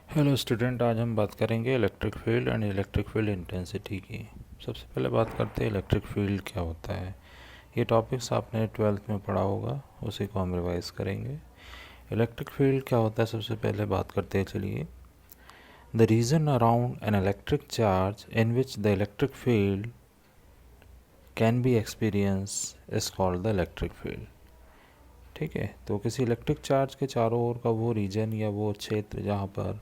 Hello student, आज हम बात करेंगे electric field and electric field intensity की। सबसे पहले बात करते हैं इलेक्ट्रिक फील्ड क्या होता है। ये टॉपिक्स आपने 12th में पढ़ा होगा, उसी को हम रिवाइज करेंगे। इलेक्ट्रिक फील्ड क्या होता है सबसे पहले बात करते हैं, चलिए। The region around an electric charge in which the electric field can be experience is called the electric field. ठीक है, तो किसी इलेक्ट्रिक चार्ज के चारों ओर का वो रीजन या वो क्षेत्र जहाँ पर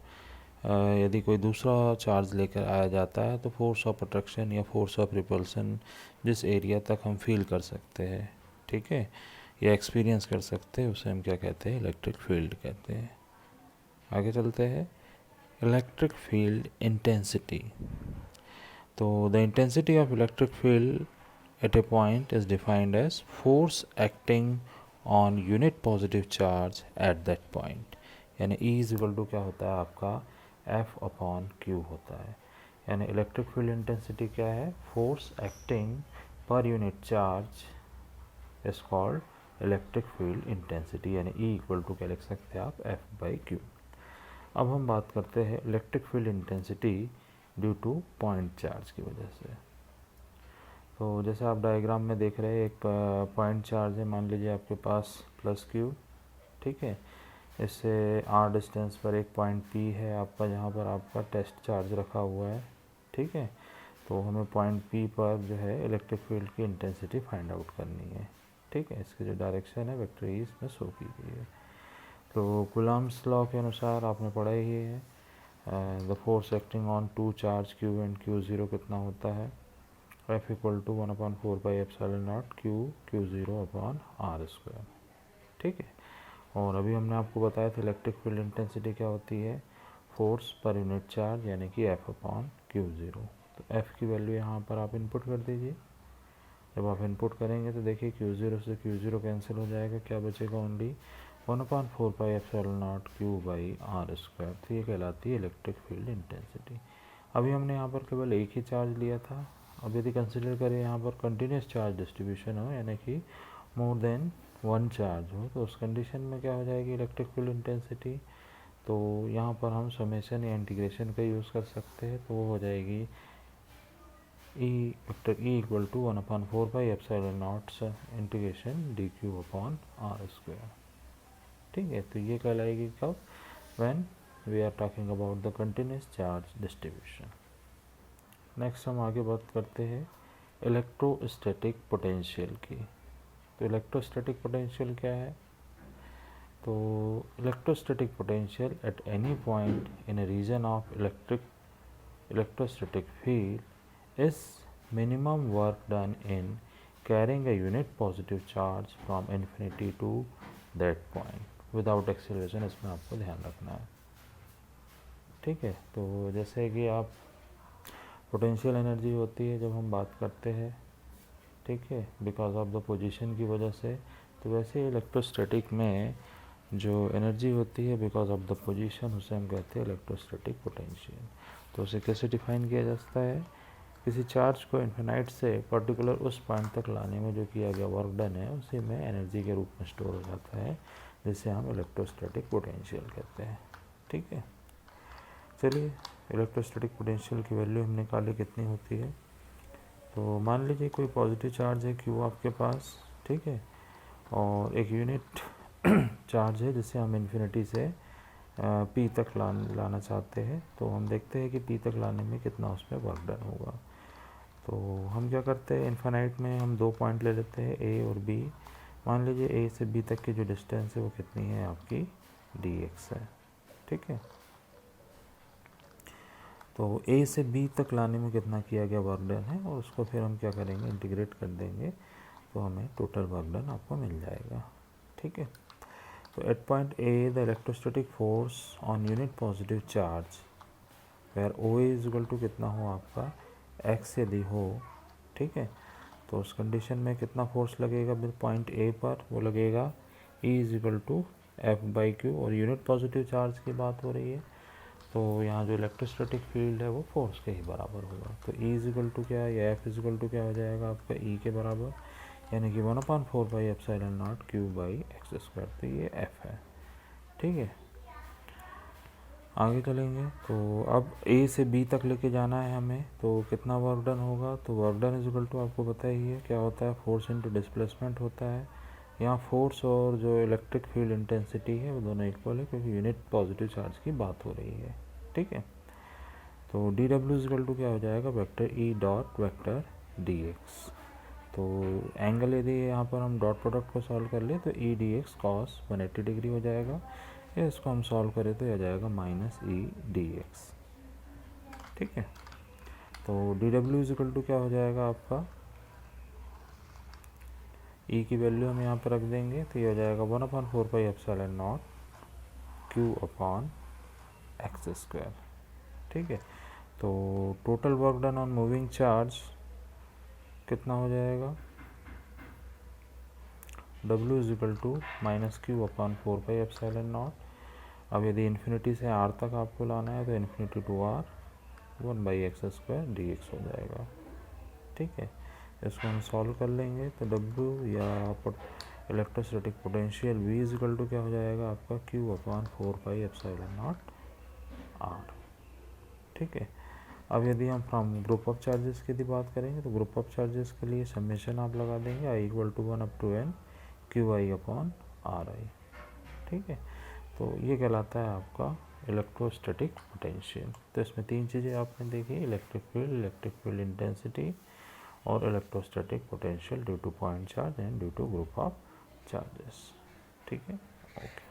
यदि कोई दूसरा चार्ज लेकर आया जाता है तो फोर्स ऑफ अट्रैक्शन या फोर्स ऑफ रिपल्सन जिस एरिया तक हम फील कर सकते हैं, ठीक है, या एक्सपीरियंस कर सकते हैं, उसे हम क्या कहते हैं, इलेक्ट्रिक फील्ड कहते हैं। आगे चलते हैं, इलेक्ट्रिक फील्ड इंटेंसिटी। तो the intensity of electric field at a point is defined as force acting on unit positive charge at that point. यानी ई इज इक्वल टू क्या होता है आपका, एफ अपॉन क्यू होता है। यानी इलेक्ट्रिक फील्ड इंटेंसिटी क्या है, force acting per unit charge is called electric field intensity. यानी ई इक्वल टू क्या लिख सकते हैं आप, एफ बाई क्यू। अब हम बात करते हैं electric field intensity due to point charge की वजह से। तो जैसे आप डायग्राम में देख रहे हैं, एक पॉइंट चार्ज है, मान लीजिए आपके पास प्लस क्यू, ठीक है। इससे आर डिस्टेंस पर एक पॉइंट पी है आपका, जहाँ पर आपका टेस्ट चार्ज रखा हुआ है, ठीक है। तो हमें पॉइंट पी पर जो है इलेक्ट्रिक फील्ड की इंटेंसिटी फाइंड आउट करनी है, ठीक है। इसकी जो डायरेक्शन है वेक्टर ई इसमें शो की गई है। तो कूलम्ब्स लॉ के अनुसार आपने पढ़ा ही है, the force acting on two charge Q and Q zero कितना होता है, F equal to 1/4πε0 Q zero upon R square, ठीक है। और अभी हमने आपको बताया था इलेक्ट्रिक फील्ड इंटेंसिटी क्या होती है, फोर्स पर यूनिट चार्ज, यानी कि एफ अपॉन क्यू ज़ीरो। तो एफ़ की वैल्यू यहाँ पर आप इनपुट कर दीजिए। जब आप इनपुट करेंगे तो देखिए क्यू ज़ीरो से क्यू ज़ीरो कैंसिल हो जाएगा, क्या बचेगा, only 1/4πε0 Q by R square. तो ये कहलाती है इलेक्ट्रिक फील्ड इंटेंसिटी। अभी हमने यहाँ पर केवल एक ही चार्ज लिया था। अब यदि कंसिडर करें यहाँ पर कंटिन्यूस चार्ज डिस्ट्रीब्यूशन हो, यानी कि मोर देन वन चार्ज हो, तो उस कंडीशन में क्या हो जाएगी इलेक्ट्रिक फील्ड इंटेंसिटी। तो यहाँ पर हम समेशन या इंटीग्रेशन का यूज़ कर सकते हैं, तो वो हो जाएगी E vector E equal to 1/4πε0 integration D Q upon R square, ठीक है। तो ये कहलाएगी कब, when we are talking about the continuous charge distribution. Next हम आगे बात करते हैं इलेक्ट्रोस्टैटिक पोटेंशियल की। तो इलेक्ट्रोस्टैटिक पोटेंशियल क्या है, तो electrostatic potential at any point in a region of electrostatic field is minimum work done in carrying a unit positive charge from infinity to that point without acceleration। इसमें आपको ध्यान रखना है, ठीक है। तो जैसे कि आप पोटेंशियल एनर्जी होती है जब हम बात करते हैं, ठीक है, बिकॉज ऑफ द पोजीशन की वजह से, तो वैसे इलेक्ट्रोस्टैटिक में जो एनर्जी होती है बिकॉज ऑफ द पोजीशन, उसे हम कहते हैं इलेक्ट्रोस्टैटिक पोटेंशियल। तो उसे कैसे डिफाइन किया जाता है, किसी चार्ज को इन्फिनाइट से पर्टिकुलर उस पॉइंट तक लाने में जो किया गया वर्क डन है, उसी में एनर्जी के रूप में स्टोर हो जाता है, जिसे हम इलेक्ट्रोस्टैटिक पोटेंशियल कहते हैं, ठीक है। चलिए, इलेक्ट्रोस्टैटिक पोटेंशियल की वैल्यू हमने निकाली कितनी होती है। तो मान लीजिए कोई पॉजिटिव चार्ज है क्यू आपके पास, ठीक है, और एक यूनिट चार्ज है जिसे हम इन्फिनिटी से पी तक लाना चाहते हैं। तो हम देखते हैं कि पी तक लाने में कितना उसमें वर्क डन होगा। तो हम क्या करते हैं, इन्फिनाइट में हम दो पॉइंट ले लेते हैं, ए और बी। मान लीजिए ए से बी तक की जो डिस्टेंस है वो कितनी है आपकी, डी एक्स है, ठीक है। तो ए से बी तक लाने में कितना किया गया वर्क डन है, और उसको फिर हम क्या करेंगे, इंटीग्रेट कर देंगे, तो हमें टोटल वर्क डन आपको मिल जाएगा, ठीक है। तो at point A the electrostatic force on unit positive charge where O is equal to कितना हो आपका, एक्स यदि हो, ठीक है, तो उस कंडीशन में कितना फोर्स लगेगा पॉइंट ए पर, वो लगेगा E is equal to F by Q, और यूनिट पॉजिटिव चार्ज की बात हो रही है, तो यहाँ जो इलेक्ट्रोस्टैटिक फील्ड है वो फोर्स के ही बराबर होगा। तो ई इज इक्वल टू क्या है, या एफ इज इक्वल टू क्या हो जाएगा आपका, ई के बराबर, यानी कि 1/4πε0 क्यू बाई एक्स स्क्वायर। तो ये एफ है, ठीक है। आगे चलेंगे तो अब ए से बी तक लेके जाना है हमें, तो कितना वर्क डन होगा, तो work done is equal to आपको पता ही है क्या होता है, फोर्स इनटू डिस्प्लेसमेंट होता है। यहाँ फोर्स और जो इलेक्ट्रिक फील्ड इंटेंसिटी है वो दोनों इक्वल है क्योंकि यूनिट पॉजिटिव चार्ज की बात हो रही है, ठीक है। तो D W is equal to क्या हो जाएगा, vector E dot vector D X. तो एंगल यदि यहाँ पर हम डॉट प्रोडक्ट को सॉल्व कर ले तो E D x cos 180 degree हो जाएगा, या इसको हम सॉल्व करें तो यह जाएगा माइनस ई डी एक्स, ठीक है। तो D W is equal to क्या हो जाएगा आपका, ई की वैल्यू हम यहाँ पर रख देंगे तो ये हो जाएगा 1/4πε0 क्यू अपॉन एक्स स्क्वायर, ठीक है। तो total work done on moving charge कितना हो जाएगा, W is equal to minus Q upon 4πε0। अब यदि इन्फिनिटी से आर तक आपको लाना है तो infinity to are 1/x² dx हो जाएगा, ठीक है। इसको हम सॉल्व कर लेंगे तो W या electrostatic potential V is equal to क्या हो जाएगा आपका, Q अपॉन 4πε0 R, ठीक है। अब यदि हम फ्रॉम ग्रुप ऑफ चार्जेस की यदि बात करेंगे तो ग्रुप ऑफ चार्जेस के लिए समेशन आप लगा देंगे I equal to 1 up to n QI upon RI, ठीक है। तो ये कहलाता है आपका इलेक्ट्रोस्टैटिक पोटेंशियल। तो इसमें तीन चीज़ें आपने देखी, इलेक्ट्रिक फील्ड इंटेंसिटी और electrostatic potential due to point charge and due to group of charges, ठीक है, ओके।